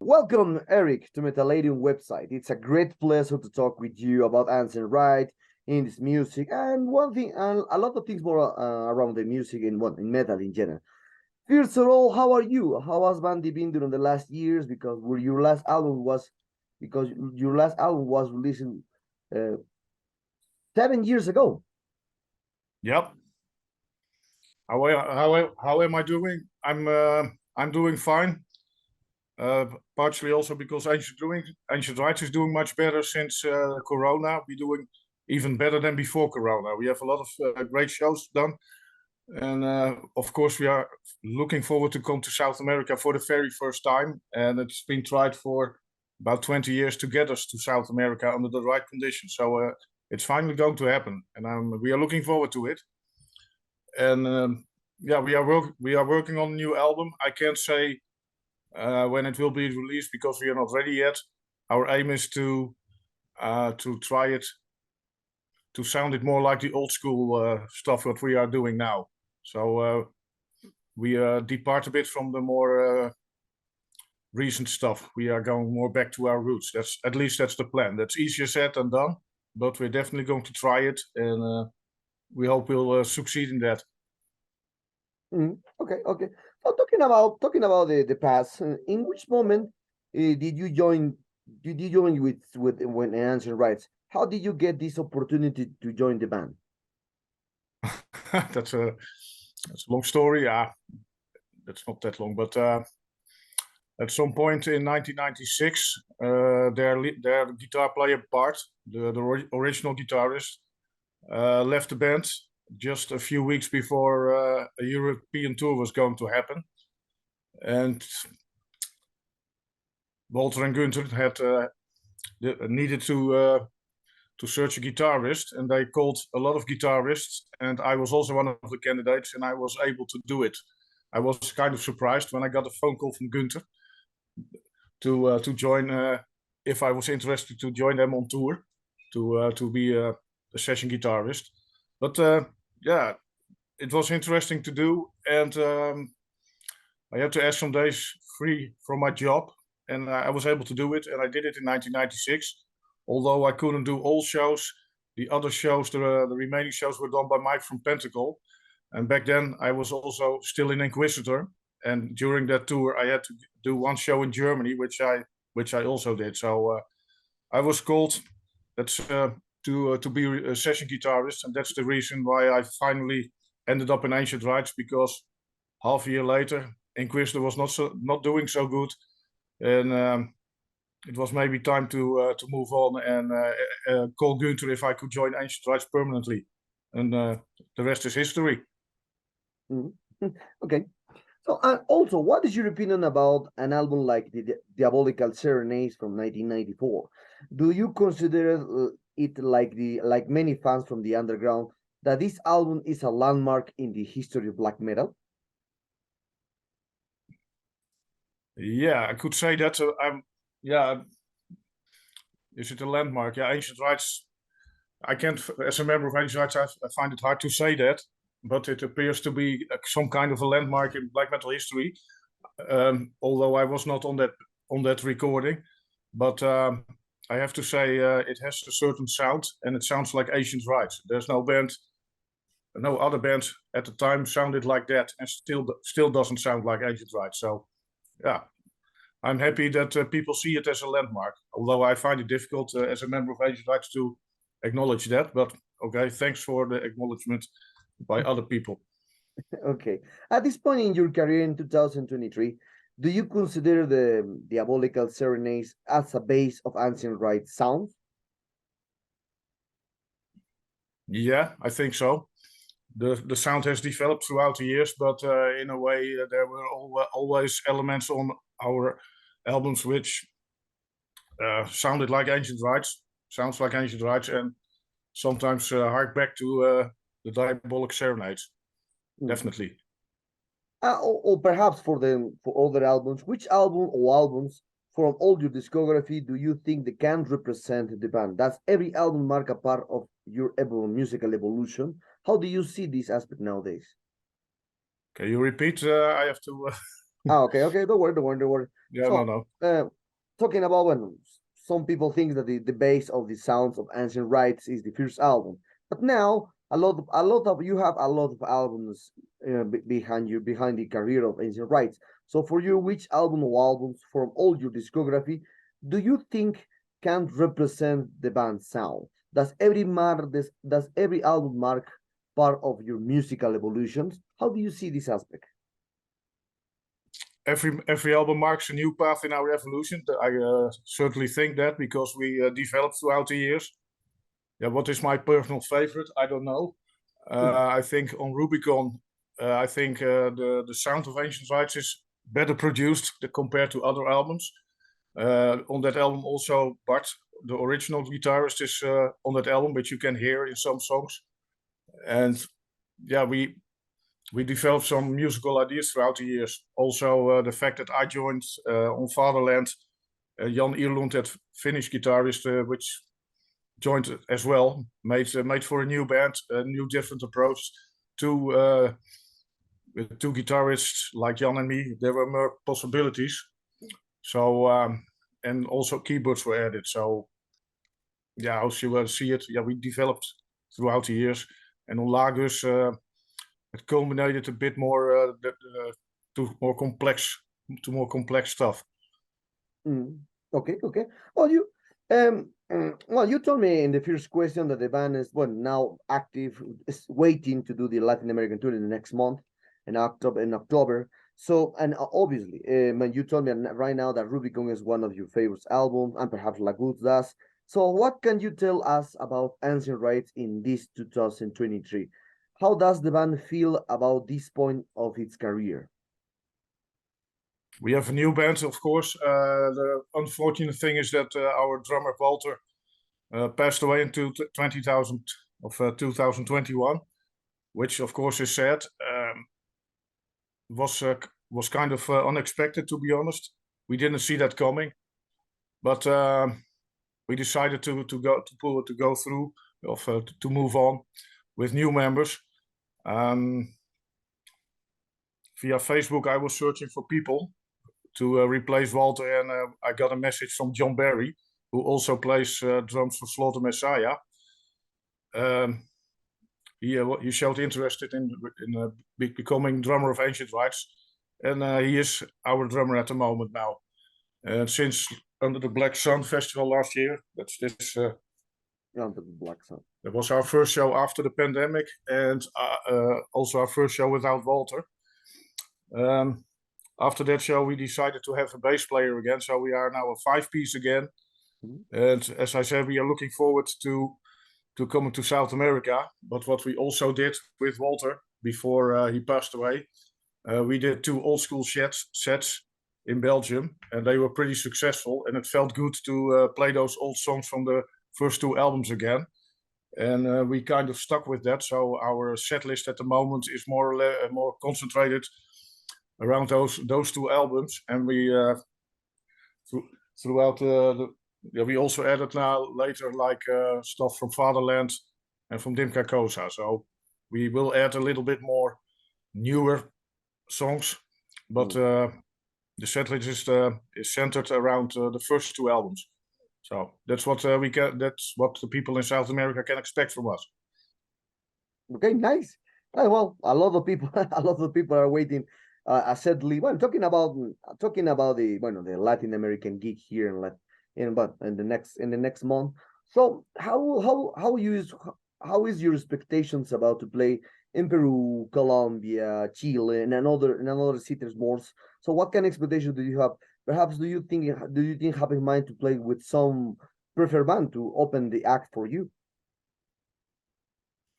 Welcome, Erik, to Metaladium website. It's a great pleasure to talk with you about ancient right in this music and one thing and a lot of things more around the music in metal in general. First of all, how are you? How has Bandy been during the last years? Because your last album was released uh, 7 years ago. Yep. How am I doing? I'm doing fine. Partially also because Ancient Rites is doing much better since Corona. We're doing even better than before Corona. We have a lot of great shows done, and of course we are looking forward to come to South America for the very first time. And it's been tried for about 20 years to get us to South America under the right conditions. So it's finally going to happen, and we are looking forward to it. And yeah, we are working on a new album. I can't say when it will be released because we are not ready yet. Our aim is to try it to sound it more like the old school stuff that we are doing now. So we depart a bit from the more recent stuff. We are going more back to our roots. That's the plan. That's easier said than done, but we're definitely going to try it, and we hope we'll succeed in that. Okay, okay. So talking about the past, in which moment did you join? Did you join with when Ancient Rites? How did you get this opportunity to join the band? That's a long story. Yeah, that's not that long, but at some point in 1996, their guitar player Bart, the original guitarist, left the band just a few weeks before a European tour was going to happen, and Walter and Günther had needed to search a guitarist, and they called a lot of guitarists, and I was also one of the candidates, and I was able to do it. I was kind of surprised when I got a phone call from Günther to join, if I was interested to join them on tour, to be a session guitarist. But yeah, it was interesting to do, and I had to ask some days free from my job, and I was able to do it, and I did it in 1996. Although I couldn't do all shows, the other shows, the remaining shows were done by Mike from Pentacle. And back then I was also still in Inquisitor, and during that tour I had to do one show in Germany, which I also did. So I was called to be a session guitarist, and that's the reason why I finally ended up in Ancient Rites, because half a year later Inquisitor was not doing so good, and it was maybe time to move on and call Günther if I could join Ancient Rites permanently, and the rest is history. Okay. So, also, what is your opinion about an album like the Diabolical Serenades from 1994? Do you consider it like many fans from the underground that this album is a landmark in the history of black metal? Yeah, I could say that. Yeah, is it a landmark? Yeah, Ancient Rites. I can't, as a member of Ancient Rites, I find it hard to say that, but it appears to be some kind of a landmark in black metal history. Although I was not on that recording, but I have to say it has a certain sound, and it sounds like Ancient Rites. There's no other band at the time sounded like that, and still doesn't sound like Ancient Rites. So, yeah, I'm happy that people see it as a landmark. Although I find it difficult as a member of Ancient Rites to acknowledge that, but okay, thanks for the acknowledgement by other people. Okay. At this point in your career in 2023, do you consider the Diabolical Serenades as a base of Ancient Rites sound? Yeah, I think so. The sound has developed throughout the years, but in a way there were always elements on our albums which sounded like Ancient Rites, sounds like Ancient Rites, and sometimes hark back to the Diabolic Serenades. Definitely. Or perhaps for other albums, which album or albums from all your discography do you think they can represent the band? Does every album mark a part of your musical evolution? How do you see this aspect nowadays? Can you repeat? I have to Okay, okay. Don't worry, don't worry, don't worry. Yeah, So, no. talking about when some people think that the base of the sounds of Ancient Rites is the first album, but now a lot of you have a lot of albums behind you, behind the career of Ancient Rites. So, for you, which album or albums from all your discography do you think can represent the band's sound? Does every album mark part of your musical evolutions? How do you see this aspect? Every album marks a new path in our evolution. I certainly think that because we developed throughout the years. Yeah, what is my personal favorite? I don't know. I think on Rubicon, I think the sound of Ancient Rites is better produced compared to other albums. On that album also, Bart, the original guitarist, is on that album, which you can hear in some songs. And yeah, we developed some musical ideas throughout the years. Also, the fact that I joined on Fatherland, Jan Ierlund, that Finnish guitarist, which joined as well, made for a new band, a new different approach. With two guitarists like Jan and me, there were more possibilities. So and also keyboards were added. So yeah, as you will see it, yeah, we developed throughout the years. And on Lagus, it culminated a bit more to more complex stuff. Okay, okay. Well, you told me in the first question that the band is now active, is waiting to do the Latin American tour in the next month, in October. So, and obviously, you told me right now that Rubicon is one of your favorite albums, and perhaps Lagoon does. So, what can you tell us about Ancient Rites in this 2023? How does the band feel about this point of its career? We have a new band, of course. The unfortunate thing is that our drummer Walter passed away in 2021, which of course is sad. Was kind of unexpected, to be honest. We didn't see that coming, but we decided to go through to move on with new members. Via Facebook, I was searching for people to replace Walter, and I got a message from John Barry, who also plays drums for Slaughter Messiah. He showed interest in becoming drummer of Ancient Rites, and he is our drummer at the moment now. And since Under the Black Sun Festival last year, that's this. Under the Black Sun. That was our first show after the pandemic, and also our first show without Walter. After that show, we decided to have a bass player again, so we are now a 5-piece again. And as I said, we are looking forward to coming to South America. But what we also did with Walter before he passed away, we did 2 old school sets in Belgium, and they were pretty successful. And it felt good to play those old songs from the first 2 albums again. And we kind of stuck with that. So our set list at the moment is more concentrated around those 2 albums, and we throughout we also added now later like stuff from Fatherland and from Dim Carcosa. So we will add a little bit more newer songs, but the setlist is centered around the first 2 albums. So that's what that's what the people in South America can expect from us. Okay, nice. Well, a lot of people are waiting. Sadly, talking about the Latin American gig here in the next month. So how is your expectations about to play in Peru, Colombia, Chile, and another cities more? So what kind of expectations do you have? Perhaps do you think have in mind to play with some preferred band to open the act for you?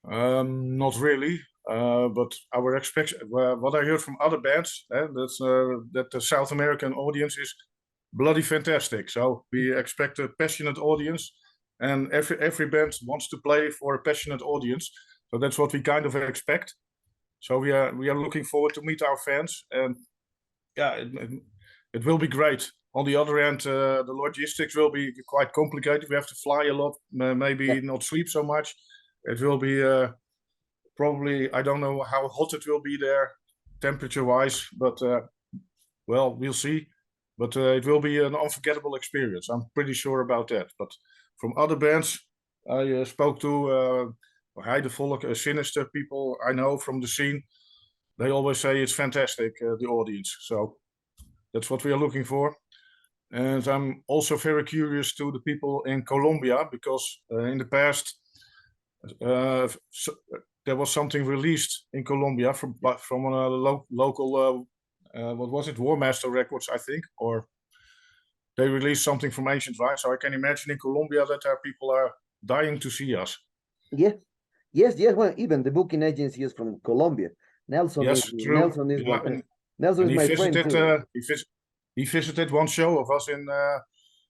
Not really. But our what I heard from other bands, that the South American audience is bloody fantastic. So we expect a passionate audience, and every band wants to play for a passionate audience. So that's what we kind of expect. So we are looking forward to meet our fans, and yeah, it will be great. On the other hand, the logistics will be quite complicated. We have to fly a lot, maybe not sleep so much. It will be probably, I don't know how hot it will be there temperature wise, but well, we'll see. But it will be an unforgettable experience. I'm pretty sure about that. But from other bands, I spoke to Heidevolk, Sinister people I know from the scene. They always say it's fantastic, the audience. So that's what we are looking for. And I'm also very curious to the people in Colombia, because in the past there was something released in Colombia from a local what was it, War Master Records, I think, or they released something from Ancient Rites. So I can imagine in Colombia that people are dying to see us. Yes, yes. Well, even the booking agency is from Colombia. Nelson Yes, is true. Nelson is Yeah, one. Nelson is he my friend visited. too. He visited one show of us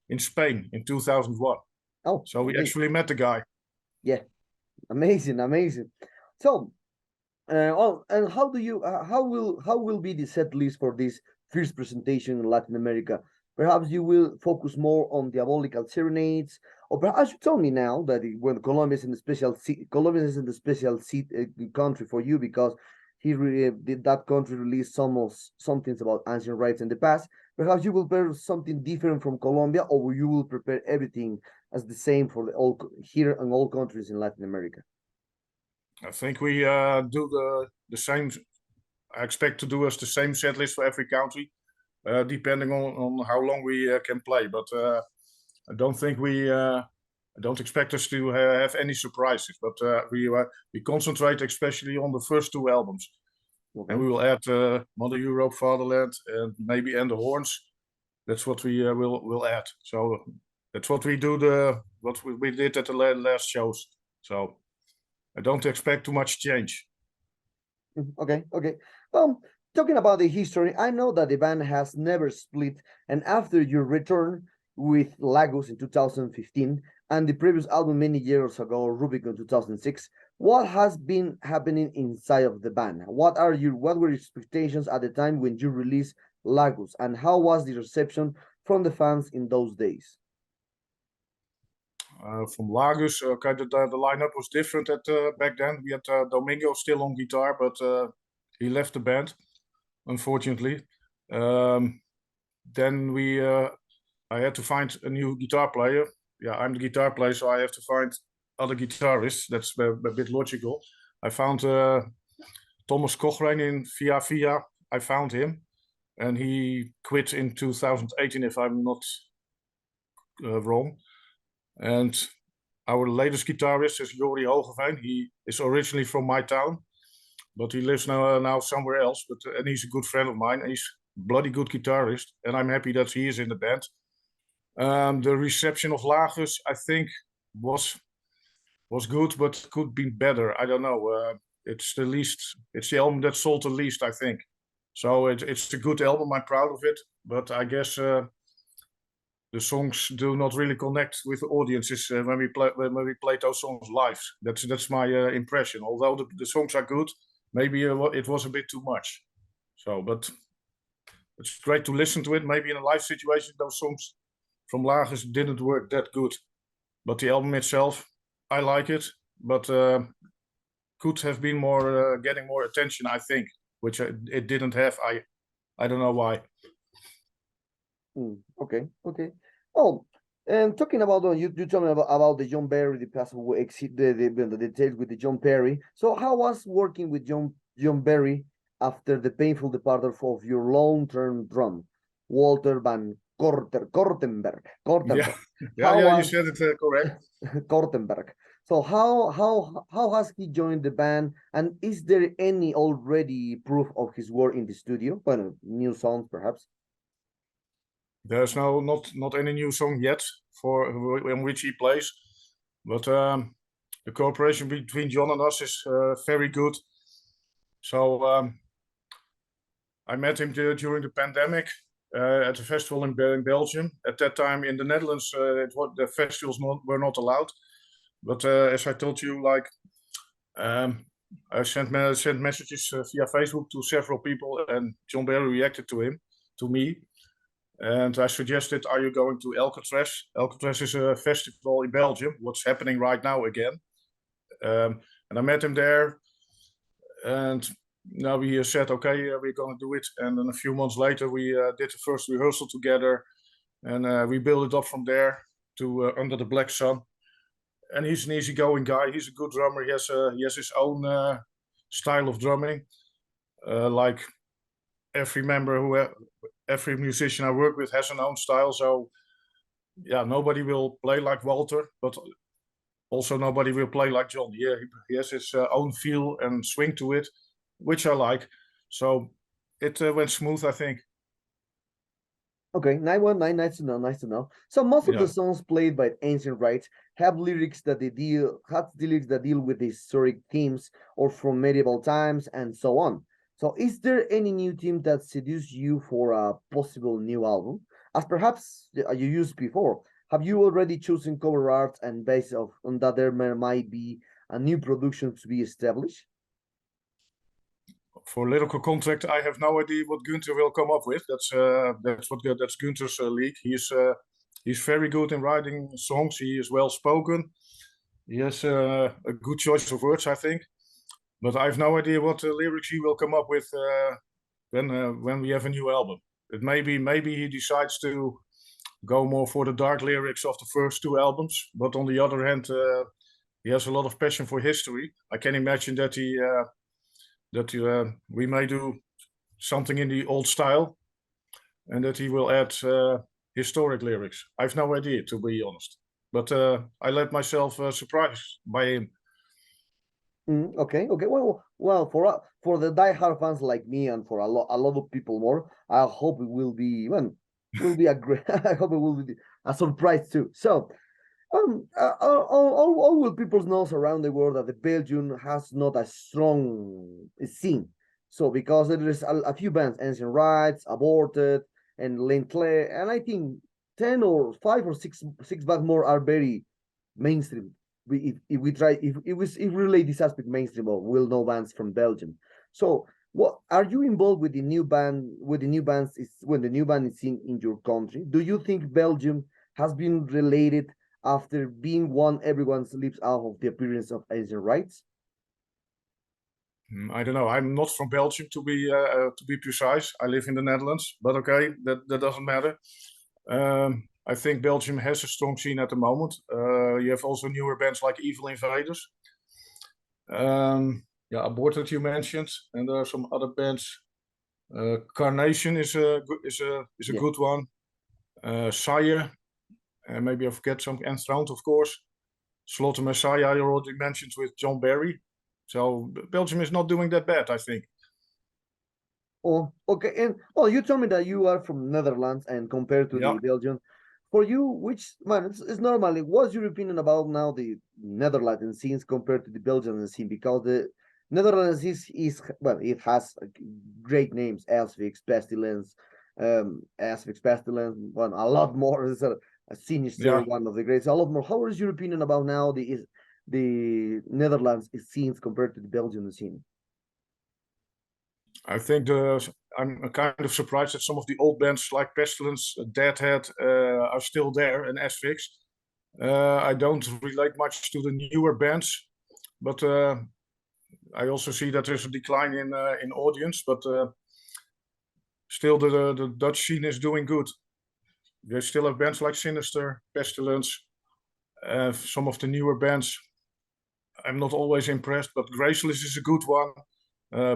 in Spain in 2001. Oh, So we amazing. actually met the guy. Yeah, amazing. So, and how do you how will be the set list for this first presentation in Latin America? Perhaps you will focus more on diabolical serenades, or perhaps you told me now that when Colombia is in the special Colombia is in the special seat country for you because did that country release some things about ancient rites in the past. Perhaps you will prepare something different from Colombia, or you will prepare everything as the same for all here in all countries in Latin America. I think we do the same. I expect to do us the same set list for every country, depending on how long we can play. But I don't think I don't expect us to have any surprises. But we concentrate especially on the first two albums, Okay. and we will add Mother Europe, Fatherland, and maybe And the Horns. That's what we will add. So that's what we do. What we did at the last shows. So I don't expect too much change. Okay. Talking about the history, I know that the band has never split, and after your return with Lagos in 2015 and the previous album many years ago, Rubicon 2006, what has been happening inside of the band? What were your expectations at the time when you released Lagos, and how was the reception from the fans in those days? From Lagos, okay, the lineup was different back then. We had Domingo still on guitar, but he left the band, unfortunately. Then I had to find a new guitar player. Yeah, I'm the guitar player, so I have to find other guitarists. That's a bit logical. I found Thomas Kochrein in via. I found him, and he quit in 2018, if I'm not wrong. And our latest guitarist is Jori Hogeveen. He is originally from my town, but he lives now somewhere else. And he's a good friend of mine. He's a bloody good guitarist, and I'm happy that he is in the band. The reception of Lagos, I think, was good, but could be better. I don't know. It's the album that sold the least, I think. So it's a good album. I'm proud of it, but I guess the songs do not really connect with the audiences when we play those songs live. That's my impression. Although the songs are good, maybe it was a bit too much. So, but it's great to listen to it. Maybe in a live situation, those songs from Lagos didn't work that good. But the album itself, I like it, but could have been more getting more attention, I think, which it didn't have. I don't know why. Okay. Oh, and talking about you told me about the John Barry, the possible exit, the details with the John Perry. So how was working with John Barry after the painful departure of your long-term drum, Walter van Kortenberg? Yeah, you said it correct. Kortenberg. So how has he joined the band, and is there any already proof of his work in the studio? Well, new songs perhaps. There's not any new song yet in which he plays, but the cooperation between John and us is very good. So I met him during the pandemic at a festival in Belgium. At that time in the Netherlands, the festivals were not allowed. But as I told you, like I sent messages via Facebook to several people, and John Barry reacted to me. And I suggested, are you going to Alcatraz? Alcatraz is a festival in Belgium, what's happening right now again. And I met him there. And now we said, okay, we're going to do it. And then a few months later, we did the first rehearsal together, and we built it up from there to Under the Black Sun. And he's an easygoing guy. He's a good drummer. He has his own style of drumming. Like every every musician I work with has an own style. So yeah, nobody will play like Walter, but also nobody will play like John. Yeah, he has his own feel and swing to it, which I like. So it went smooth, I think. Okay, 919, nice to know, nice to know. So most of Yeah. the songs played by Ancient Rites have lyrics that deal with historic themes or from medieval times and so on. So is there any new theme that seduced you for a possible new album? As perhaps you used before, have you already chosen cover art and based on that there might be a new production to be established? For lyrical contract, I have no idea what Gunther will come up with. That's Gunther's league. He's very good in writing songs. He is well spoken. He has a good choice of words, I think. But I have no idea what lyrics he will come up with when we have a new album. It maybe he decides to go more for the dark lyrics of the first two albums. But on the other hand, he has a lot of passion for history. I can imagine that we may do something in the old style, and that he will add historic lyrics. I have no idea, to be honest. But I let myself surprise by him. Okay. Well, for the diehard fans like me and for a lot of people more, I hope it will be a great. I hope it will be a surprise too. So, all will people know around the world that the Belgium has not a strong scene. So because there is a few bands, Ancient Rites, Aborted, and Lentle, and I think 10 or 5 or 6 bands more are very mainstream. If we try if we relate this aspect mainstream, we'll know bands from Belgium. So what are you involved with the new bands is when the new band is in your country? Do you think Belgium has been related after being one everyone sleeps out of the appearance of Asian rights? I don't know. I'm not from Belgium, to be precise. I live in the Netherlands, but okay, that doesn't matter. I think Belgium has a strong scene at the moment. You have also newer bands like Evil Invaders. Yeah, Aborted you mentioned, and there are some other bands. Carnation is a Yeah. good one. Sire, maybe I forget some. Enthroned, of course. Slaughter Messiah I already mentioned with John Barry. So Belgium is not doing that bad, I think. Oh, okay. And you told me that you are from Netherlands, and compared to Yeah. the Belgian, for you, which man, it's normally. What's your opinion about now the Netherlands scenes compared to the Belgian scene? Because the Netherlands is well, it has great names: Asphyx, Pestilence, one a lot more. It's a sinister Yeah. one of the greats. A lot more. How is your opinion about now the Netherlands scenes compared to the Belgian scene? I think I'm kind of surprised that some of the old bands like Pestilence, Deadhead are still there, and Asphyx. I don't relate much to the newer bands, but I also see that there's a decline in audience. But still, the Dutch scene is doing good. They still have bands like Sinister, Pestilence. Some of the newer bands, I'm not always impressed, but Graceless is a good one.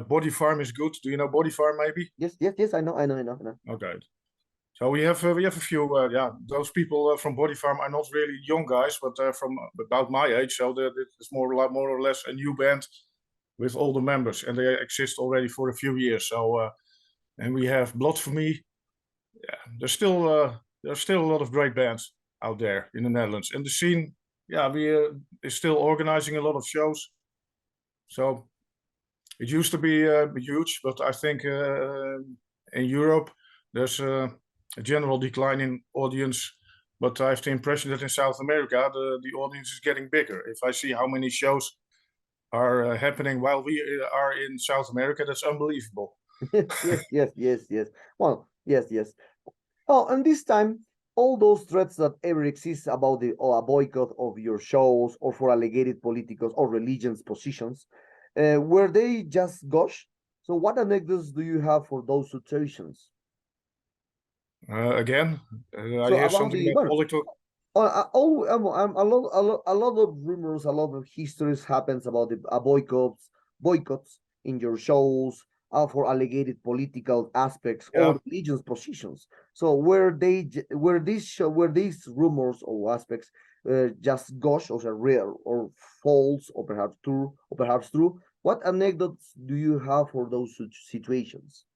Body Farm is good. Do you know Body Farm, maybe? Yes. I know. Okay. So we have a few. Those people from Body Farm are not really young guys, but they're from about my age. So it's more or less a new band with all the members, and they exist already for a few years. So and we have Blood for Me. Yeah, there's still a lot of great bands out there in the Netherlands, and the scene. Yeah, we is still organizing a lot of shows. So it used to be huge, but I think in Europe there's a general decline in audience. But I have the impression that in South America the audience is getting bigger. If I see how many shows are happening while we are in South America, that's unbelievable. Yes. Well, yes. Oh, and this time, all those threats that ever exist about a boycott of your shows or for alleged political or religious positions, were they just gosh? So what anecdotes do you have for those situations? Again, I So hear about something the about well, political. a lot of rumors, a lot of histories happens about the boycotts in your shows for alleged political aspects Yeah, or religious positions. So were these rumors or aspects just gosh or real or false or perhaps true? What anecdotes do you have for those situations?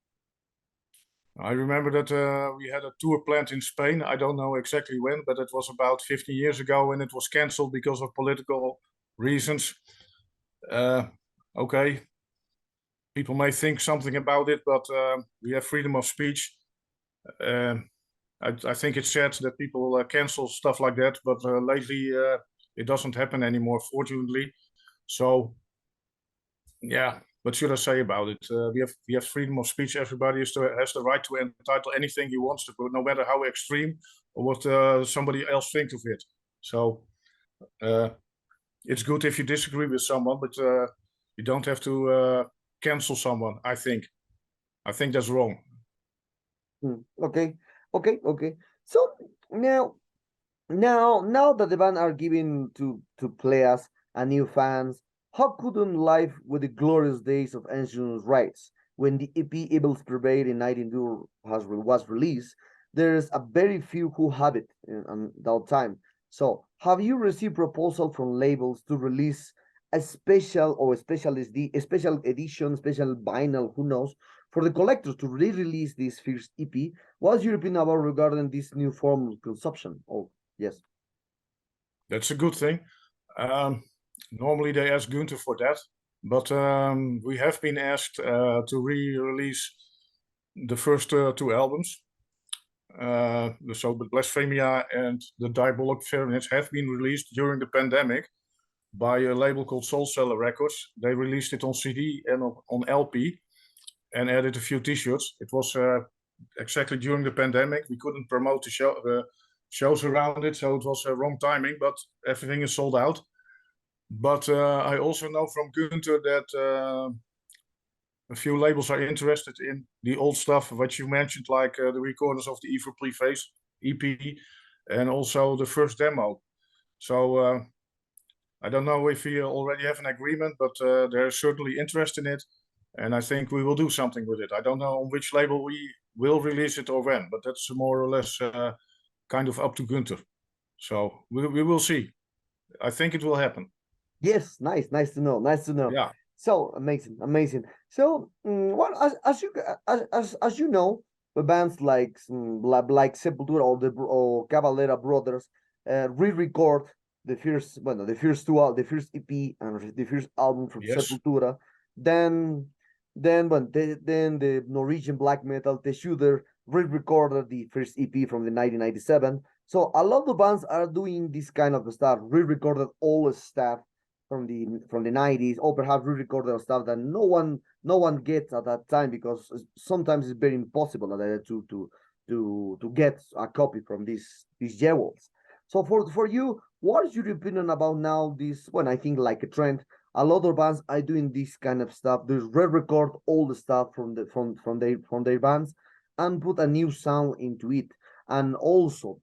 I remember that we had a tour planned in Spain. I don't know exactly when, but it was about 15 years ago, and it was cancelled because of political reasons. Okay, people may think something about it, but we have freedom of speech. I think it's sad that people cancel stuff like that, but lately it doesn't happen anymore, fortunately. So yeah, what should I say about it? We have freedom of speech. Everybody has the right to entitle anything he wants to put, no matter how extreme or what somebody else thinks of it. So uh, it's good if you disagree with someone, but you don't have to cancel someone. I think that's wrong. Okay, okay. So now now that the band are giving to players and new fans, how couldn't live with the glorious days of ancient rights when the EP Evil's Prevail in 1992 was released? There's a very few who have it in that time. So, have you received proposal from labels to release a special or a special edition, special vinyl, who knows, for the collectors to re-release this first EP? What's your opinion about regarding this new form of consumption? Oh, yes. That's a good thing. Normally they ask Gunther for that, but we have been asked to re-release the first two albums. So the Blasphemia and the Diabolic Variants have been released during the pandemic by a label called Soul Seller Records. They released it on CD and on LP and added a few T-shirts. It was exactly during the pandemic. We couldn't promote the shows around it, so it was wrong timing, but everything is sold out. But I also know from Gunther that a few labels are interested in the old stuff, what you mentioned, like the recordings of the Evil Preface EP and also the first demo. So I don't know if we already have an agreement, but there's certainly interest in it. And I think we will do something with it. I don't know on which label we will release it or when, but that's more or less kind of up to Gunther. So we will see. I think it will happen. Yes, nice to know. Nice to know. Yeah. So amazing. So, well, as you know, the bands like Sepultura or Cavalera Brothers re-record the first EP and the first album from Yes. Sepultura. Then, then the Norwegian black metal The Shooter re-recorded the first EP from the 1997. So a lot of bands are doing this kind of stuff, re-recorded all the stuff from the 90s, or perhaps re-recorded stuff that no one gets at that time, because sometimes it's very impossible to get a copy from these jewels. So for you, what is your opinion about now this, when I think like a trend, a lot of bands are doing this kind of stuff. They re-record all the stuff from their bands and put a new sound into it. And also,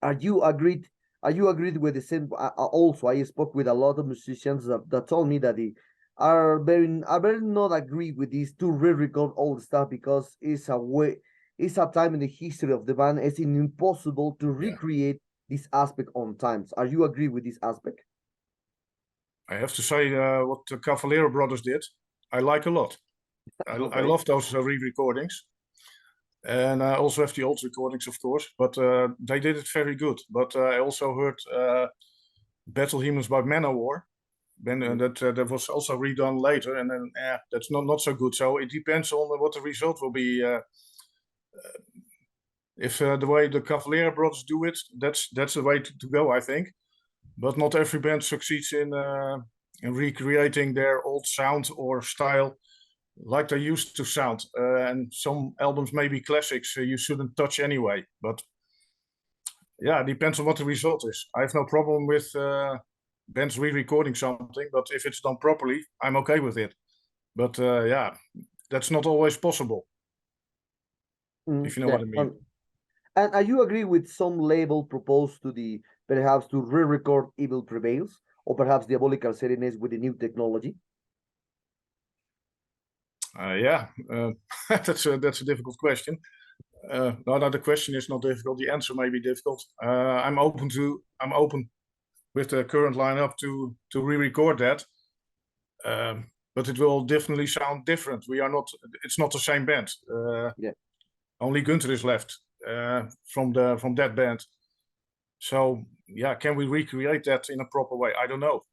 are you agreed? Are you agreed with the same? Also, I spoke with a lot of musicians that told me that they are very not agree with this to re-record all the stuff, because it's a time in the history of the band. It's impossible to Yeah. recreate this aspect on times. Are you agree with this aspect? I have to say what the Cavalera brothers did, I like a lot. I Okay. love those re-recordings. And I also have the old recordings, of course, but they did it very good. But I also heard Battle Hymns by Manowar, that was also redone later, and then that's not so good. So it depends on what the result will be. If the way the Cavalera brothers do it, that's the way to go, I think. But not every band succeeds in recreating their old sound or style like they used to sound. And some albums may be classics you shouldn't touch anyway. But yeah, it depends on what the result is. I have no problem with bands re-recording something, but if it's done properly, I'm okay with it. But yeah, that's not always possible, if you know Yeah. what I mean. And you agree with some label proposed to the perhaps to re-record Evil Prevails, or perhaps Diabolical Serenades with the new technology? Yeah, that's a difficult question. No, the question is not difficult. The answer may be difficult. I'm open with the current lineup to re-record that, but it will definitely sound different. It's not the same band. Yeah. Only Gunther is left from that band. So yeah, can we recreate that in a proper way? I don't know.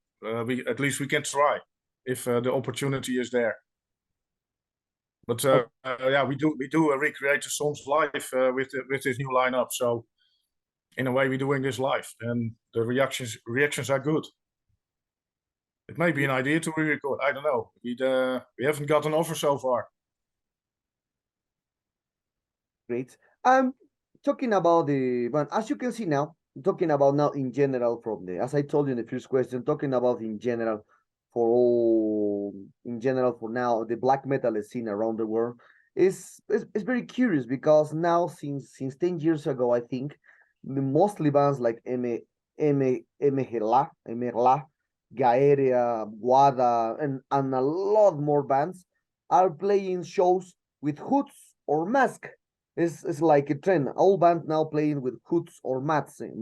At least we can try if the opportunity is there. But yeah, we do recreate the songs live with this new lineup. So in a way, we're doing this live, and the reactions are good. It may be an idea to re-record. I don't know. We haven't got an offer so far. Great. Talking about the, but as you can see now, talking about now in general from the, as I told you in the first question, talking about in general for all, in general for now, the black metal scene around the world is very curious because now since 10 years ago, I think the mostly bands like Emerla, Gaerea, Guada, and a lot more bands are playing shows with hoods or masks. It's like a trend. All bands now playing with hoods or masks in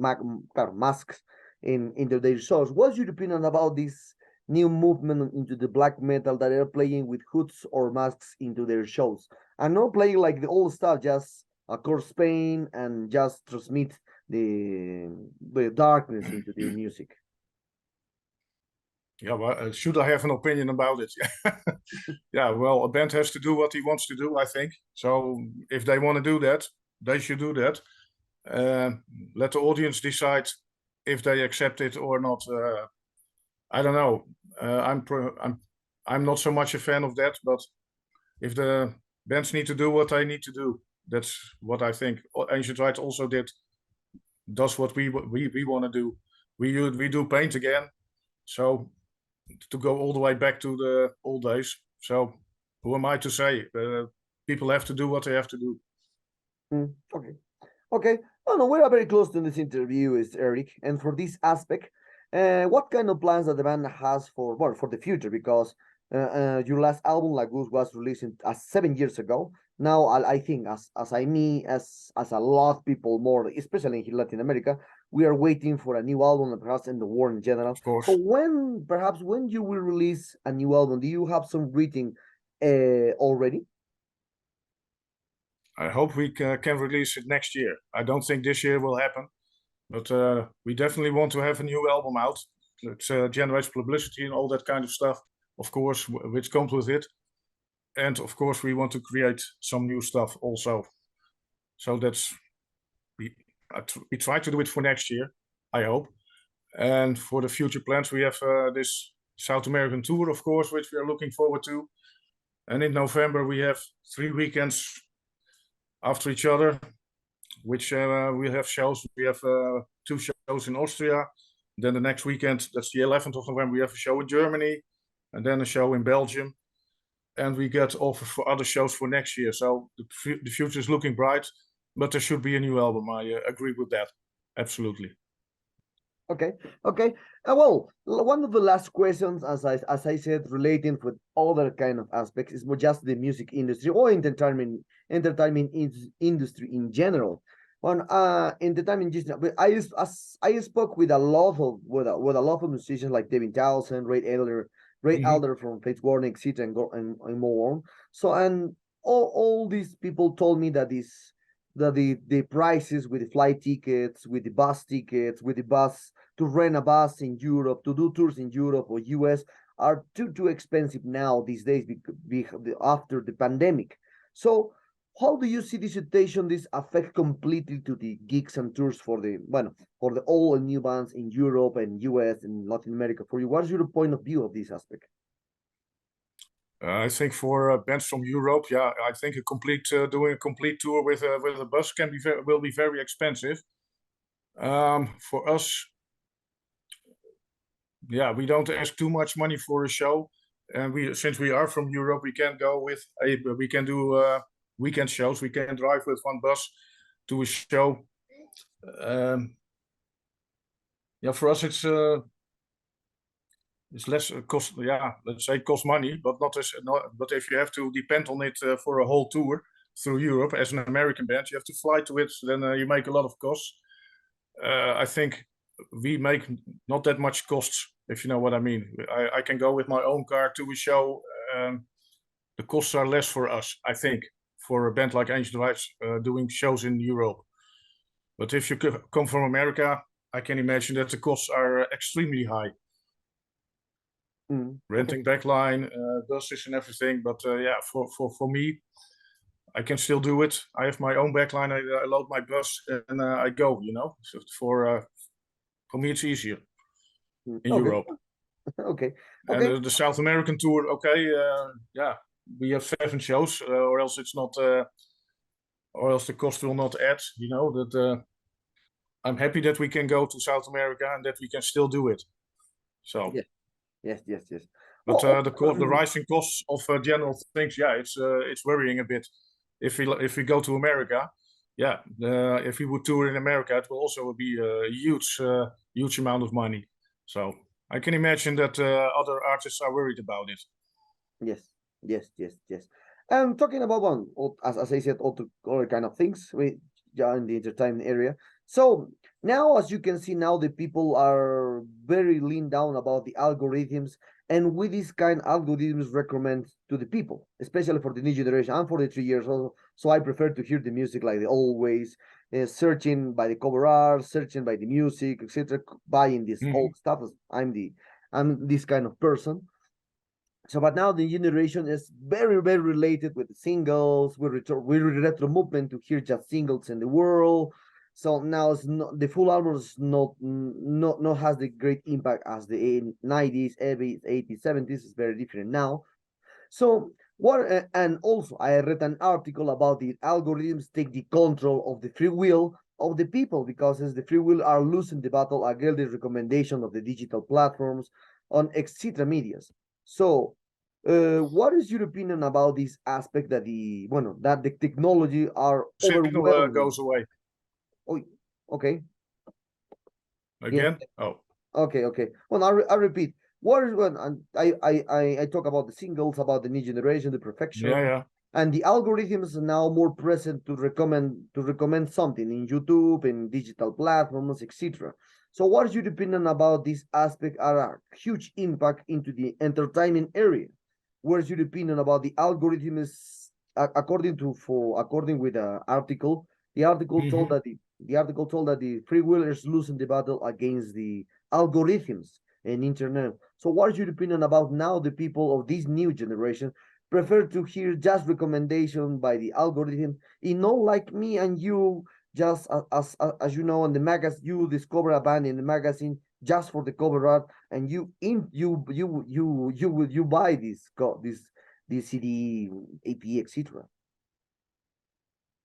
their shows. What's your opinion about this new movement into the black metal that are playing with hoods or masks into their shows and not playing like the old stuff, just a course pain and just transmit the darkness into the music? Yeah, well, should I have an opinion about it? Yeah, well, a band has to do what he wants to do, I think. So if they want to do that, they should do that. Let the audience decide if they accept it or not. I don't know. I'm not so much a fan of that, but if the bands need to do what they need to do, that's what I think. Ancient Rites also does what we want to do. We do paint again, so to go all the way back to the old days. So who am I to say? People have to do what they have to do. Okay. Okay. Oh no, we are very close to this interview, is Erik. And for this aspect, what kind of plans that the band has for for the future? Because your last album, Lagoose, was released 7 years ago. Now, I think as a lot of people more, especially in Latin America, we are waiting for a new album and perhaps in the world in general. Of course. So when you will release a new album, do you have some written already? I hope we can release it next year. I don't think this year will happen, but we definitely want to have a new album out. It generates publicity and all that kind of stuff, of course, which comes with it. And of course, we want to create some new stuff also. So we try to do it for next year, I hope. And for the future plans, we have this South American tour, of course, which we are looking forward to. And in November, we have 3 weekends after each other, which we have shows. We have 2 shows in Austria. Then the next weekend, that's the 11th of November, we have a show in Germany, and then a show in Belgium. And we get offers for other shows for next year. So the future is looking bright, but there should be a new album. I agree with that. Absolutely. Okay, okay. Well, one of the last questions, as I said, relating with other kind of aspects, is more just the music industry or entertainment industry in general. On entertainment industry, I spoke with a lot of with a lot of musicians like David Townsend, Ray Elder from Faith Warning, etc., and more on. So and all these people told me that the prices with the flight tickets, with the bus tickets, with the bus to rent a bus in Europe, to do tours in Europe or US are too expensive now these days after the pandemic. So how do you see this situation, this affect completely to the gigs and tours for the old and new bands in Europe and US and Latin America for you? What's your point of view of this aspect? I think for bands from Europe, yeah, I think doing a complete tour with a bus will be very expensive. For us, yeah, we don't ask too much money for a show. and since we are from Europe, we can go we can do weekend shows. We can drive with one bus to a show. Yeah, for us it's less cost. Yeah, let's say it costs money, but but if you have to depend on it for a whole tour through Europe as an American band, you have to fly to it. Then you make a lot of costs. I think we make not that much costs, if you know what I mean. I can go with my own car to a show. The costs are less for us, I think, for a band like Ancient Rites doing shows in Europe. But if you come from America, I can imagine that the costs are extremely high. Renting backline, buses and everything. But yeah, for me, I can still do it. I have my own backline. I load my bus and I go. You know, so for me it's easier in Europe. Okay. And the South American tour, okay, yeah, we have 7 shows, or else it's not, or else the cost will not add. You know that I'm happy that we can go to South America and that we can still do it. So yes. But the rising costs of general things, yeah, it's worrying a bit. If we go to America, yeah, if we would tour in America, it will also be a huge amount of money. So I can imagine that other artists are worried about it. Yes. And talking about one, as I said, other kind of things in the entertainment area. So now, as you can see, now the people are very lean down about the algorithms, and with this kind of algorithms recommend to the people, especially for the new generation. I'm 43 years old, so I prefer to hear the music like they always, searching by the cover art, searching by the music, etc., buying this old stuff. I'm this kind of person. So, but now the generation is very, very related with the singles. We retro movement to hear just singles in the world. So now it's not the full album is not has the great impact as the 90s, 80s, 70s. It's very different now. So what? And also, I read an article about the algorithms take the control of the free will of the people, because as the free will are losing the battle against the recommendation of the digital platforms on etc. medias. So, what is your opinion about this aspect that the technology are Signal goes away. Oh, okay. Again? Yeah. Oh. Okay. Well, I repeat. What is when I talk about the singles, about the new generation, the perfection. Yeah. And the algorithms are now more present to recommend something in YouTube, in digital platforms, etc. So what is your opinion about this aspect? Are a huge impact into the entertainment area. What is your opinion about the algorithms? According with the article, the article told that the free will is losing the battle against the algorithms and internet. So what is your opinion about now the people of this new generation prefer to hear just recommendation by the algorithm, like me and you, just as you know, in the magazine, you discover a band in the magazine just for the cover art, and you buy this CD, AP, etc.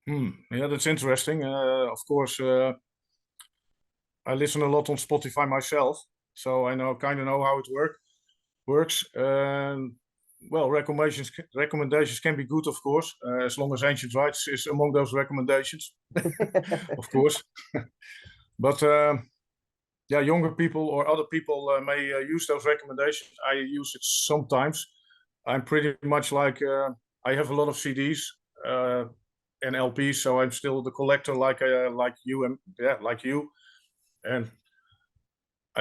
Yeah, that's interesting. Of course, I listen a lot on Spotify myself, so I kind of know how it works. Well, recommendations can be good, of course, as long as Ancient Rites is among those recommendations, of course. But yeah, younger people or other people may use those recommendations. I use it sometimes. I'm pretty much like I have a lot of CDs and LPs, so I'm still the collector, like you, and like you. And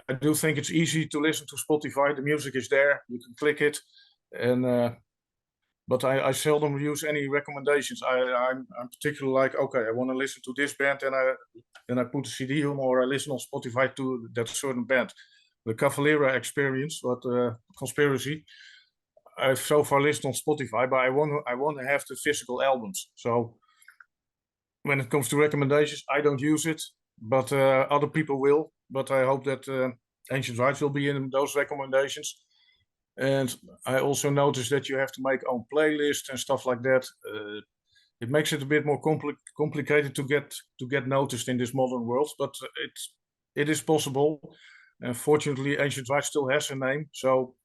I do think it's easy to listen to Spotify. The music is there; you can click it, and but I seldom use any recommendations. I'm particularly like, okay, I want to listen to this band, and I put a CD on, or I listen on Spotify to that certain band. The Cavalera Experience, Conspiracy, I've so far listened on Spotify, but I want to have the physical albums. So when it comes to recommendations, I don't use it, but other people will. But I hope that Ancient Rites will be in those recommendations. And I also noticed that you have to make own playlists and stuff like that. It makes it a bit more complicated to get noticed in this modern world, but it is possible. And fortunately, Ancient Rites still has a name, so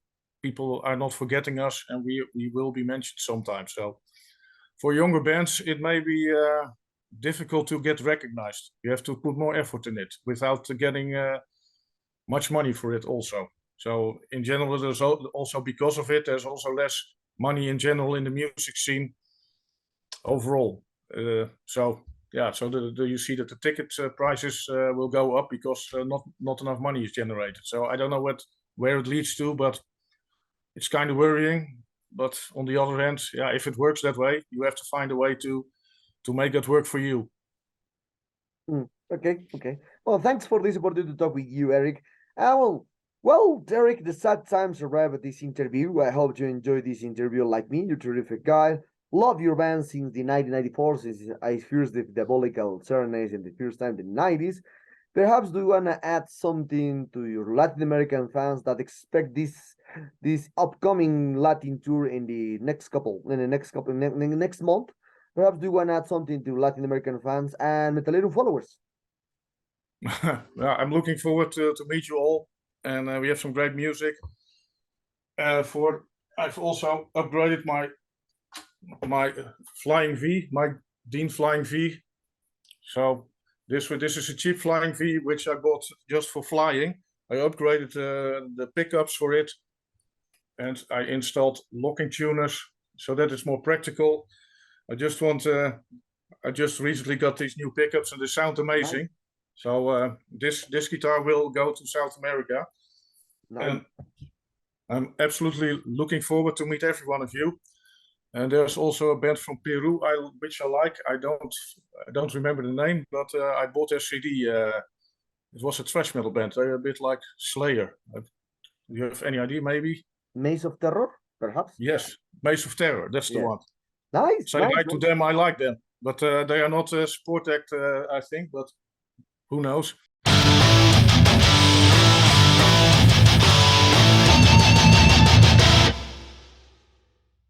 people are not forgetting us, and we will be mentioned sometimes. So for younger bands, it may be difficult to get recognized. You have to put more effort in it without getting much money for it also. So in general, there's also, because of it, there's also less money in general in the music scene overall. So yeah, so you see that the ticket prices will go up because not enough money is generated. So I don't know where it leads to, but it's kind of worrying. But on the other hand, yeah, if it works that way, you have to find a way to make it work for you. Okay. Well, thanks for this opportunity to talk with you, Erik. Well, Erik, the sad times arrive at this interview. I hope you enjoyed this interview like me. You're a terrific guy. Love your band since the 1994, since I first the Diabolical Serenades in the first time in the 90s. Perhaps do you wanna add something to your Latin American fans that expect this upcoming Latin tour in the next month? Perhaps do you wanna add something to Latin American fans and Metalero followers? Yeah, I'm looking forward to meet you all, and we have some great music. I've also upgraded my Flying V, my Dean Flying V. So this is a cheap Flying V which I bought just for flying. I upgraded the pickups for it, and I installed locking tuners so that it's more practical. I just recently got these new pickups and they sound amazing. Nice. So this guitar will go to South America. Nice. And I'm absolutely looking forward to meet every one of you. And there's also a band from Peru which I like. I don't remember the name, but I bought their CD. It was a thrash metal band. They're a bit like Slayer. Do you have any idea, maybe? Maze of Terror, perhaps? Yes, Maze of Terror. That's the one. Nice. Say hi to them. I like them, but they are not a support act, I think. But who knows?